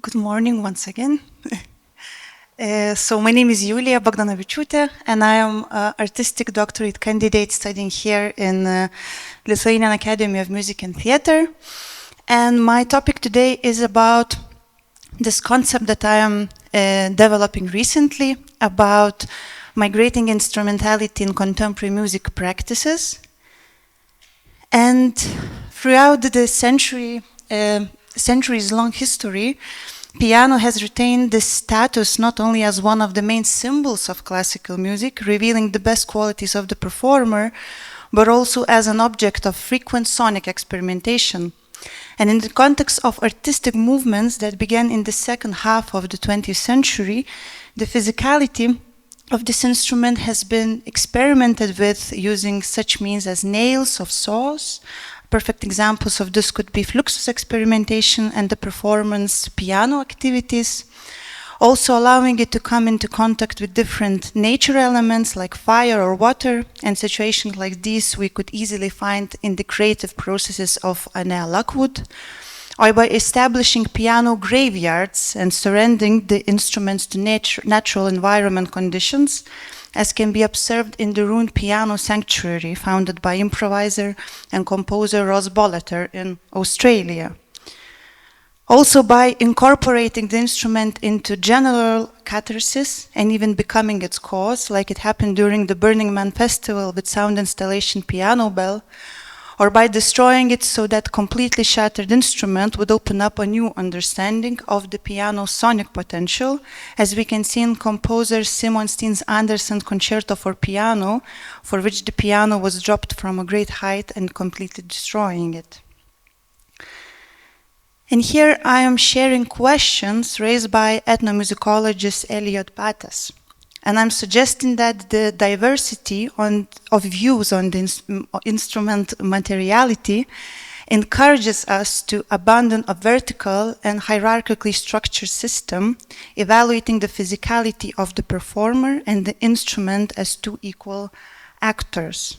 Good morning once again. So my name is Julia Bogdanovičiūtė, and I am an artistic doctorate candidate studying here in Lithuanian Academy of Music and Theatre. And my topic today is about this concept that I am developing recently about migrating instrumentality in contemporary music practices. And throughout the centuries-long history, piano has retained this status not only as one of the main symbols of classical music, revealing the best qualities of the performer, but also as an object of frequent sonic experimentation. And in the context of artistic movements that began in the second half of the 20th century, the physicality of this instrument has been experimented with using such means as nails of saws. Perfect examples of this could be Fluxus experimentation and the performance piano activities, also allowing it to come into contact with different nature elements like fire or water, and situations like these we could easily find in the creative processes of Anea Lockwood, or by establishing piano graveyards and surrendering the instruments to natural environment conditions, as can be observed in the ruined piano sanctuary founded by improviser and composer Ros Bolleter in Australia. Also by incorporating the instrument into general catharsis and even becoming its cause, like it happened during the Burning Man festival with sound installation Piano Bell, or by destroying it so that completely shattered instrument would open up a new understanding of the piano's sonic potential, as we can see in composer Simon Steen's Andersen Concerto for Piano, for which the piano was dropped from a great height and completely destroying it. And here I am sharing questions raised by ethnomusicologist Elliot Batas. And I'm suggesting that the diversity of views on the instrument materiality encourages us to abandon a vertical and hierarchically structured system, evaluating the physicality of the performer and the instrument as two equal actors.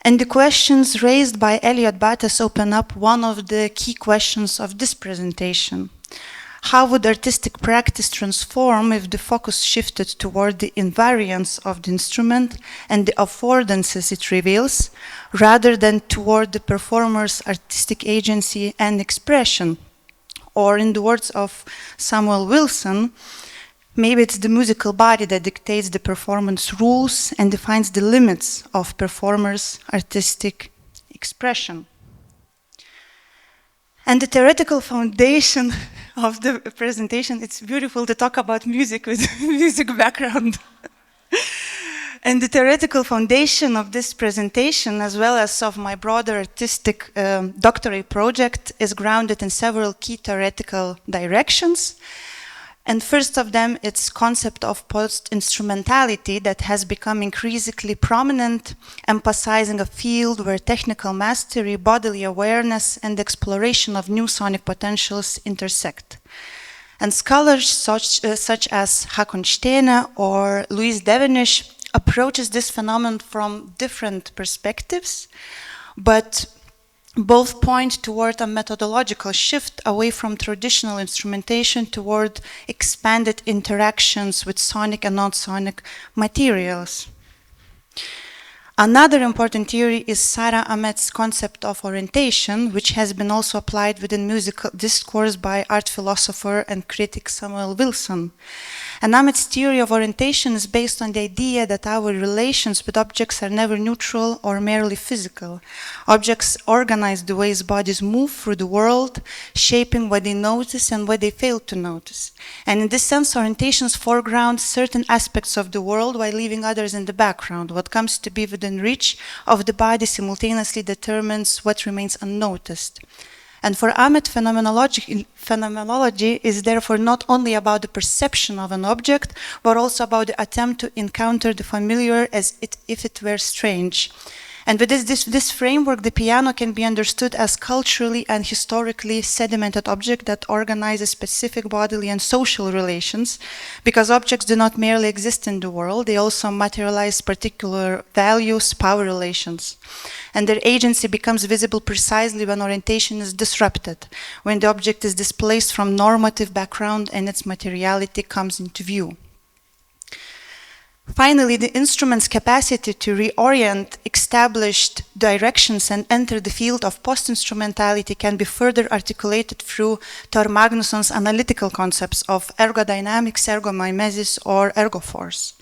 And the questions raised by Elliot Batas open up one of the key questions of this presentation. How would artistic practice transform if the focus shifted toward the invariance of the instrument and the affordances it reveals, rather than toward the performer's artistic agency and expression? Or in the words of Samuel Wilson, maybe it's the musical body that dictates the performance rules and defines the limits of performer's artistic expression. And the theoretical foundation of the presentation, it's beautiful to talk about music with music background. And the theoretical foundation of this presentation, as well as of my broader artistic doctorate project, is grounded in several key theoretical directions. And first of them, its concept of post-instrumentality that has become increasingly prominent, emphasizing a field where technical mastery, bodily awareness, and exploration of new sonic potentials intersect. And scholars such as Hakon Stene or Louise Devenish approaches this phenomenon from different perspectives, but both point toward a methodological shift away from traditional instrumentation toward expanded interactions with sonic and non-sonic materials. Another important theory is Sara Ahmed's concept of orientation, which has been also applied within musical discourse by art philosopher and critic Samuel Wilson. And Ahmed's theory of orientation is based on the idea that our relations with objects are never neutral or merely physical. Objects organize the ways bodies move through the world, shaping what they notice and what they fail to notice. And in this sense, orientations foreground certain aspects of the world while leaving others in the background. What comes to be within reach of the body simultaneously determines what remains unnoticed. And for Ahmed, phenomenology is therefore not only about the perception of an object, but also about the attempt to encounter the familiar as if it were strange. And with this framework, the piano can be understood as culturally and historically sedimented object that organizes specific bodily and social relations, because objects do not merely exist in the world, they also materialize particular values, power relations. And their agency becomes visible precisely when orientation is disrupted, when the object is displaced from normative background and its materiality comes into view. Finally, the instrument's capacity to reorient established directions and enter the field of post-instrumentality can be further articulated through Thor Magnusson's analytical concepts of ergodynamics, ergomimesis, or ergoforce.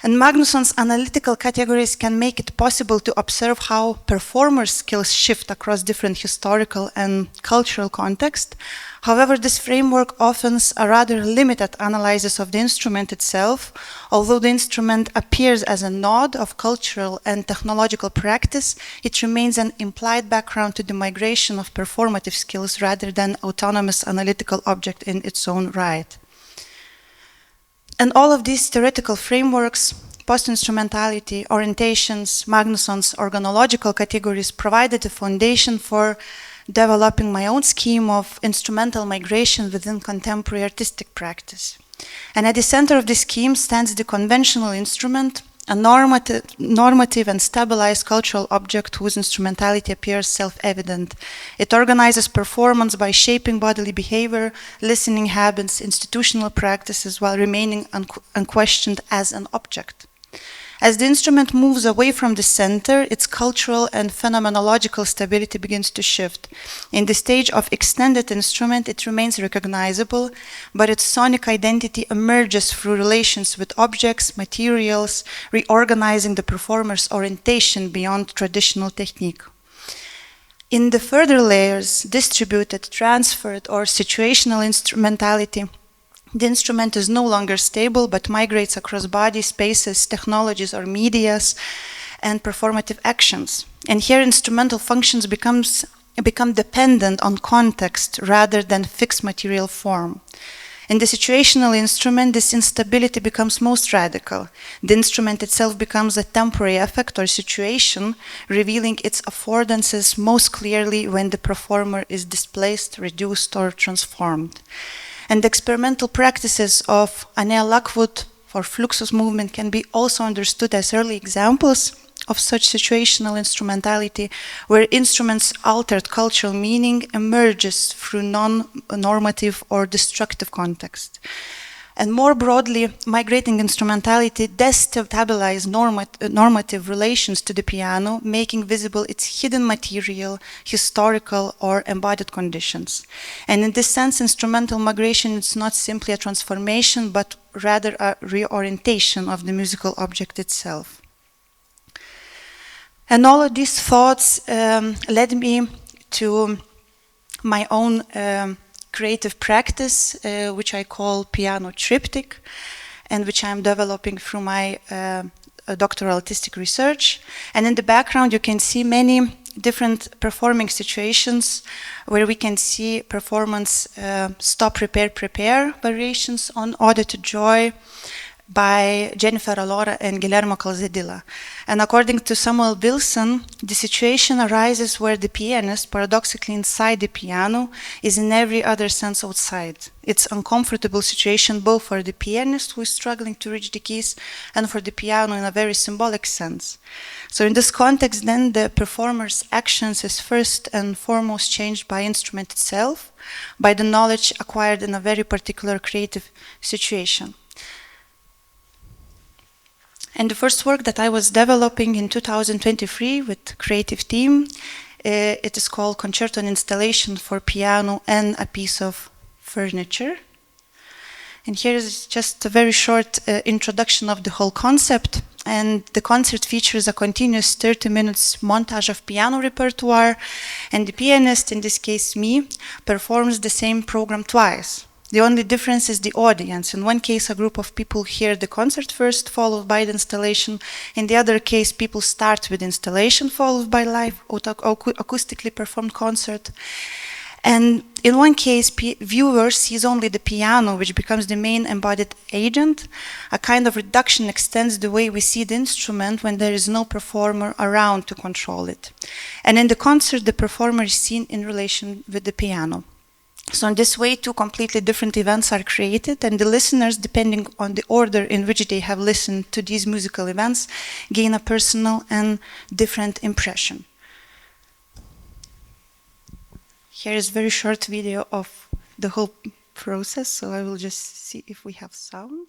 And Magnusson's analytical categories can make it possible to observe how performers' skills shift across different historical and cultural contexts. However, this framework offers a rather limited analysis of the instrument itself, although the instrument appears as a node of cultural and technological practice, it remains an implied background to the migration of performative skills rather than autonomous analytical object in its own right. And all of these theoretical frameworks, post-instrumentality, orientations, Magnusson's organological categories provided a foundation for developing my own scheme of instrumental migration within contemporary artistic practice. And at the center of this scheme stands the conventional instrument, a normative and stabilized cultural object whose instrumentality appears self-evident. It organizes performance by shaping bodily behavior, listening habits, institutional practices, while remaining unquestioned as an object. As the instrument moves away from the center, its cultural and phenomenological stability begins to shift. In the stage of extended instrument, it remains recognizable, but its sonic identity emerges through relations with objects, materials, reorganizing the performer's orientation beyond traditional technique. In the further layers, distributed, transferred, or situational instrumentality, the instrument is no longer stable, but migrates across bodies, spaces, technologies, or medias, and performative actions. And here instrumental functions become dependent on context rather than fixed material form. In the situational instrument, this instability becomes most radical. The instrument itself becomes a temporary effect or situation, revealing its affordances most clearly when the performer is displaced, reduced, or transformed. And the experimental practices of Annea Lockwood for Fluxus movement can be also understood as early examples of such situational instrumentality, where instruments' altered cultural meaning emerges through non-normative or destructive context. And more broadly, migrating instrumentality destabilizes normative relations to the piano, making visible its hidden material, historical, or embodied conditions. And in this sense, instrumental migration is not simply a transformation, but rather a reorientation of the musical object itself. And all of these thoughts led me to my own creative practice, which I call piano triptych, and which I'm developing through my doctoral artistic research. And in the background, you can see many different performing situations where we can see performance stop, prepare, prepare variations on Ode to Joy by Jennifer Alora and Guillermo Calzadilla. And according to Samuel Wilson, the situation arises where the pianist, paradoxically inside the piano, is in every other sense outside. It's an uncomfortable situation both for the pianist who is struggling to reach the keys and for the piano in a very symbolic sense. So in this context, then, the performer's actions is first and foremost changed by instrument itself, by the knowledge acquired in a very particular creative situation. And the first work that I was developing in 2023 with creative team, it is called Concerto and Installation for Piano and a Piece of Furniture. And here is just a very short introduction of the whole concept. And the concert features a continuous 30 minutes montage of piano repertoire, and the pianist, in this case me, performs the same program twice. The only difference is the audience. In one case, a group of people hear the concert first, followed by the installation. In the other case, people start with installation, followed by live acoustically performed concert. And in one case, viewer sees only the piano, which becomes the main embodied agent. A kind of reduction extends the way we see the instrument when there is no performer around to control it. And in the concert, the performer is seen in relation with the piano. So in this way, two completely different events are created, and the listeners, depending on the order in which they have listened to these musical events, gain a personal and different impression. Here is a very short video of the whole process, so I will just see if we have sound.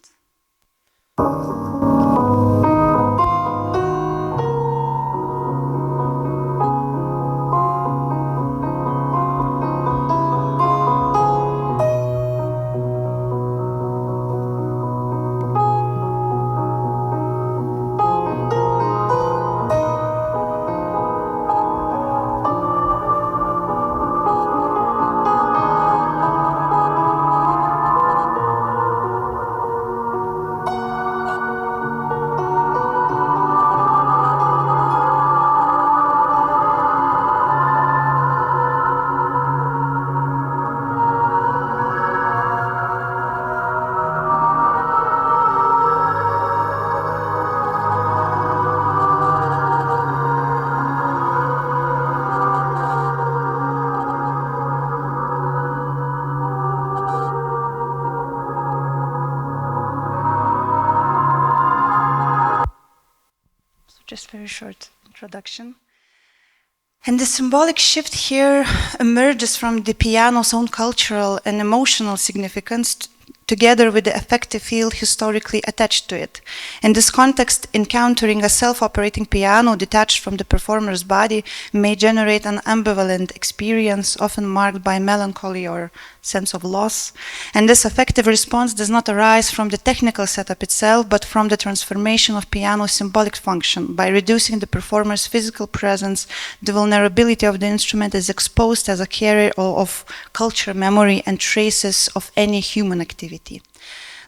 Just very short introduction. And the symbolic shift here emerges from the piano's own cultural and emotional significance together with the affective field historically attached to it. In this context, encountering a self-operating piano detached from the performer's body may generate an ambivalent experience, often marked by melancholy or sense of loss. And this affective response does not arise from the technical setup itself, but from the transformation of piano's symbolic function. By reducing the performer's physical presence, the vulnerability of the instrument is exposed as a carrier of culture, memory, and traces of any human activity.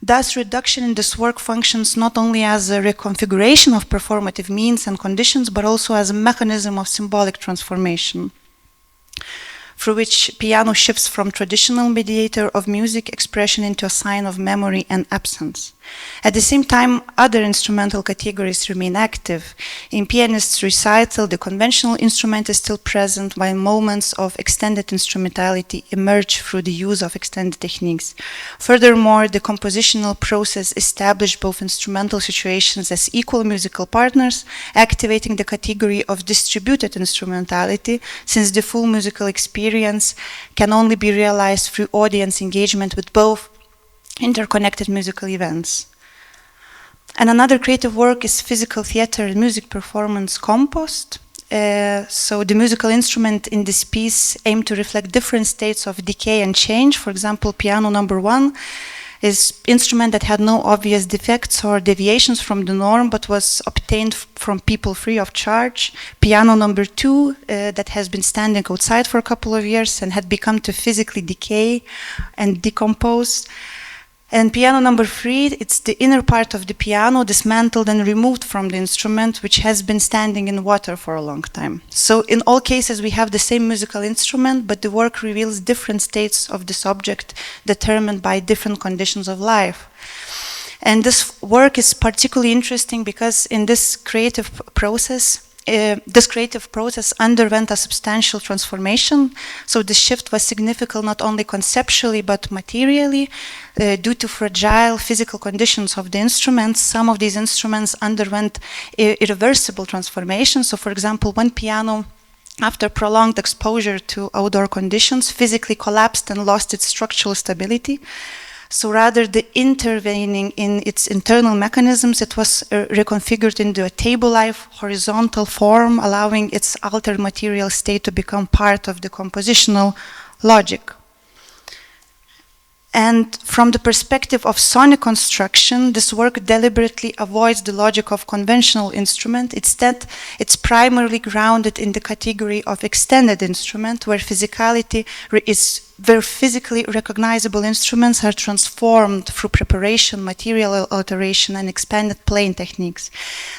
Thus, reduction in this work functions not only as a reconfiguration of performative means and conditions, but also as a mechanism of symbolic transformation, through which piano shifts from traditional mediator of music expression into a sign of memory and absence. At the same time, other instrumental categories remain active. In pianist's recital, the conventional instrument is still present, while moments of extended instrumentality emerge through the use of extended techniques. Furthermore, the compositional process established both instrumental situations as equal musical partners, activating the category of distributed instrumentality, since the full musical experience can only be realized through audience engagement with both interconnected musical events. And another creative work is physical theater and music performance Compost. So the musical instrument in this piece aimed to reflect different states of decay and change. For example, piano number 1 is instrument that had no obvious defects or deviations from the norm, but was obtained from people free of charge. Piano number 2 that has been standing outside for a couple of years and had become to physically decay and decompose. And piano number 3, it's the inner part of the piano dismantled and removed from the instrument, which has been standing in water for a long time. So in all cases, we have the same musical instrument, but the work reveals different states of the subject determined by different conditions of life. And this work is particularly interesting because in this creative process underwent a substantial transformation. So the shift was significant not only conceptually but materially. Due to fragile physical conditions of the instruments, some of these instruments underwent irreversible transformation. So for example, one piano, after prolonged exposure to outdoor conditions, physically collapsed and lost its structural stability. So rather than intervening in its internal mechanisms, it was reconfigured into a table-like horizontal form, allowing its altered material state to become part of the compositional logic. And from the perspective of sonic construction, this work deliberately avoids the logic of conventional instrument. Instead, it's primarily grounded in the category of extended instrument, where physicality is where physically recognizable instruments are transformed through preparation, material alteration, and expanded playing techniques.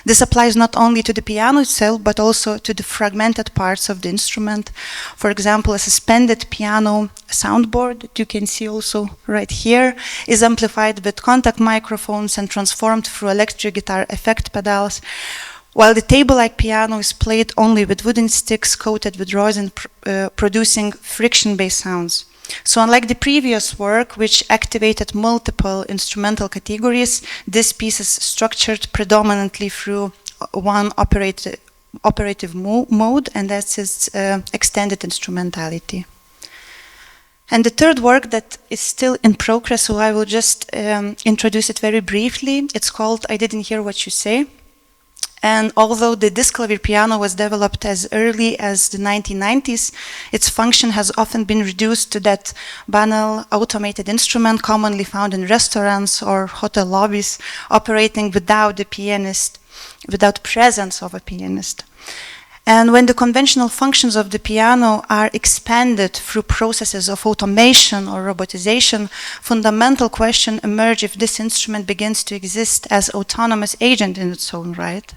This applies not only to the piano itself, but also to the fragmented parts of the instrument. For example, a suspended piano soundboard, that you can see also right here, is amplified with contact microphones and transformed through electric guitar effect pedals, while the table-like piano is played only with wooden sticks coated with rosin, producing friction-based sounds. So unlike the previous work, which activated multiple instrumental categories, this piece is structured predominantly through one operative mode, and that's its extended instrumentality. And the third work that is still in progress, so I will just introduce it very briefly. It's called I Didn't Hear What You Say. And although the disc clavier piano was developed as early as the 1990s, its function has often been reduced to that banal automated instrument commonly found in restaurants or hotel lobbies, operating without the pianist, without presence of a pianist. And when the conventional functions of the piano are expanded through processes of automation or robotization, fundamental question emerge if this instrument begins to exist as autonomous agent in its own right.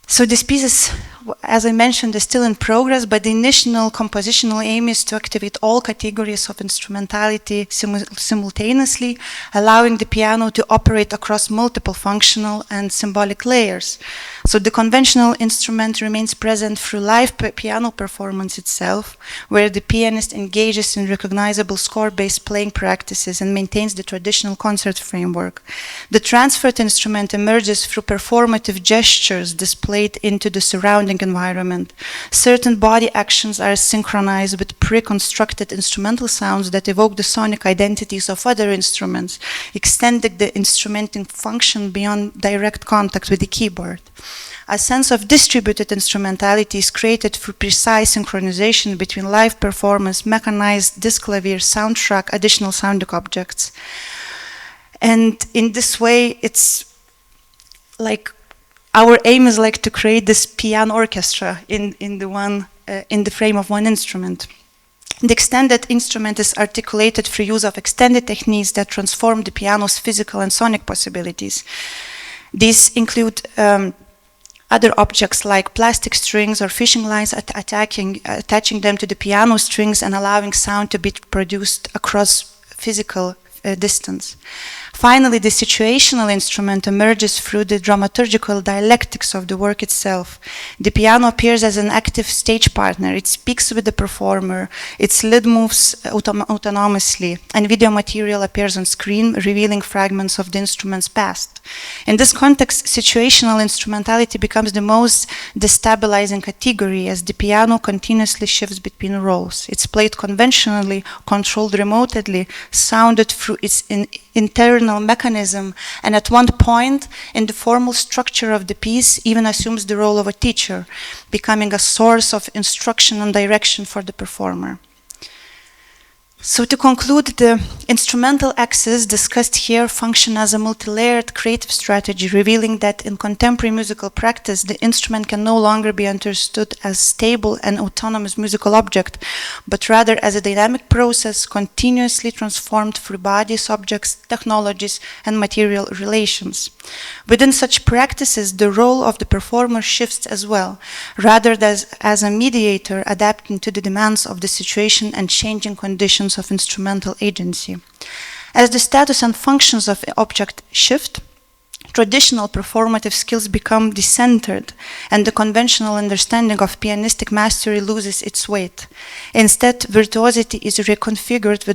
So this piece is, as I mentioned, is still in progress, but the initial compositional aim is to activate all categories of instrumentality simultaneously, allowing the piano to operate across multiple functional and symbolic layers. So the conventional instrument remains present through live piano performance itself, where the pianist engages in recognizable score-based playing practices and maintains the traditional concert framework. The transferred instrument emerges through performative gestures displayed into the surrounding environment. Certain body actions are synchronized with pre-constructed instrumental sounds that evoke the sonic identities of other instruments, extending the instrumenting function beyond direct contact with the keyboard. A sense of distributed instrumentality is created through precise synchronization between live performance, mechanized disc clavier, soundtrack, additional sounding objects. And in this way, it's like our aim is like to create this piano orchestra in the frame of one instrument. The extended instrument is articulated through use of extended techniques that transform the piano's physical and sonic possibilities. These include other objects like plastic strings or fishing lines, attaching them to the piano strings and allowing sound to be produced across physical distance. Finally, the situational instrument emerges through the dramaturgical dialectics of the work itself. The piano appears as an active stage partner. It speaks with the performer. Its lid moves autonomously, and video material appears on screen, revealing fragments of the instrument's past. In this context, situational instrumentality becomes the most destabilizing category, as the piano continuously shifts between roles. It's played conventionally, controlled remotely, sounded through its internal mechanism, and at one point in the formal structure of the piece even assumes the role of a teacher, becoming a source of instruction and direction for the performer. So to conclude, the instrumental axes discussed here function as a multi-layered creative strategy, revealing that in contemporary musical practice, the instrument can no longer be understood as stable and autonomous musical object, but rather as a dynamic process continuously transformed through bodies, objects, technologies, and material relations. Within such practices, the role of the performer shifts as well, rather than as a mediator adapting to the demands of the situation and changing conditions of instrumental agency. As the status and functions of the object shift, traditional performative skills become decentered, and the conventional understanding of pianistic mastery loses its weight. Instead, virtuosity is reconfigured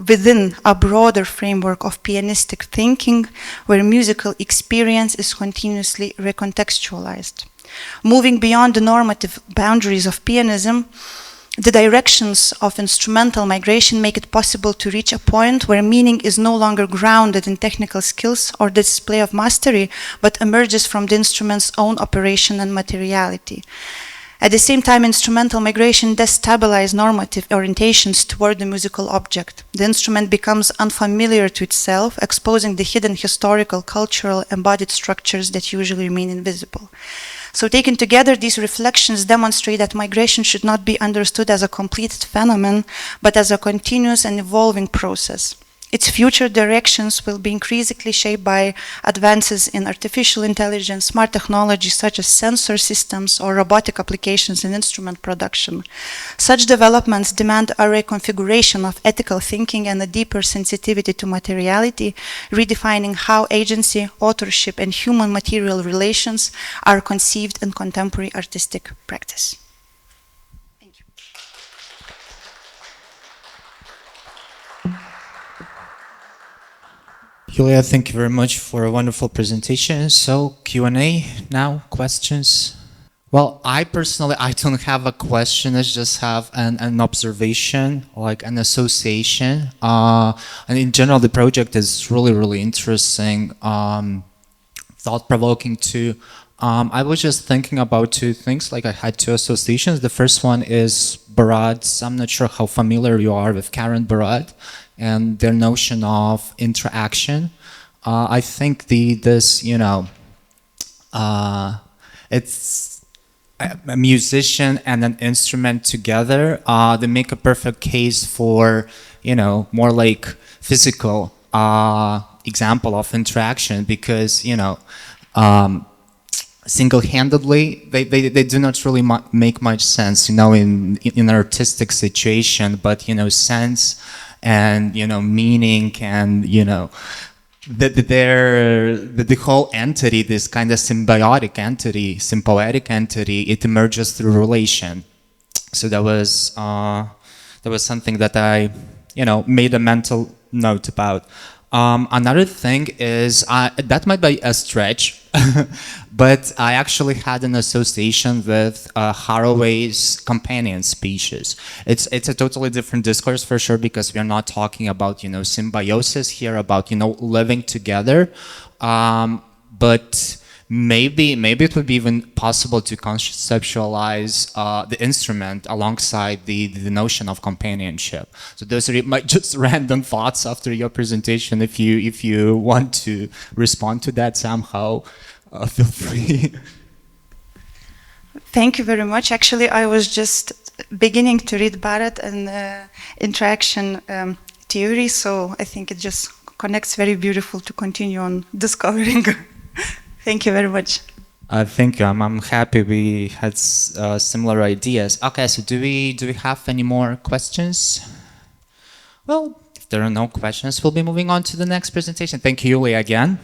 within a broader framework of pianistic thinking, where musical experience is continuously recontextualized. Moving beyond the normative boundaries of pianism, the directions of instrumental migration make it possible to reach a point where meaning is no longer grounded in technical skills or the display of mastery, but emerges from the instrument's own operation and materiality. At the same time, instrumental migration destabilizes normative orientations toward the musical object. The instrument becomes unfamiliar to itself, exposing the hidden historical, cultural, embodied structures that usually remain invisible. So taken together, these reflections demonstrate that migration should not be understood as a completed phenomenon, but as a continuous and evolving process. Its future directions will be increasingly shaped by advances in artificial intelligence, smart technologies such as sensor systems or robotic applications in instrument production. Such developments demand a reconfiguration of ethical thinking and a deeper sensitivity to materiality, redefining how agency, authorship, and human-material relations are conceived in contemporary artistic practice. Julia, thank you very much for a wonderful presentation. So Q&A now, questions? Well, I personally, I don't have a question. I just have an observation, like an association. And in general, the project is really, really interesting, thought-provoking too. I was just thinking about two things, like I had two associations. The first one is Barad. I'm not sure how familiar you are with Karen Barad and their notion of interaction. I think this, you know, it's a musician and an instrument together. They make a perfect case for, you know, more like physical example of interaction because, you know, single-handedly, they do not really make much sense, you know, in an artistic situation, but, you know, sense and, you know, meaning and, you know, the whole entity, this kind of symbiotic entity, symbiotic entity, it emerges through relation. So that was something that I, you know, made a mental note about. Another thing is, that might be a stretch, but I actually had an association with Haraway's companion species. It's a totally different discourse for sure, because we're not talking about, you know, symbiosis here, about, you know, living together. But maybe it would be even possible to conceptualize the instrument alongside the notion of companionship. So those are my just random thoughts after your presentation. If you want to respond to that somehow, feel free. Thank you very much. Actually, I was just beginning to read Barad and interaction theory, so I think it just connects very beautiful to continue on discovering. Thank you very much. Thank you. I'm happy we had similar ideas. Okay, so do we have any more questions? Well, if there are no questions, we'll be moving on to the next presentation. Thank you, Julia, again.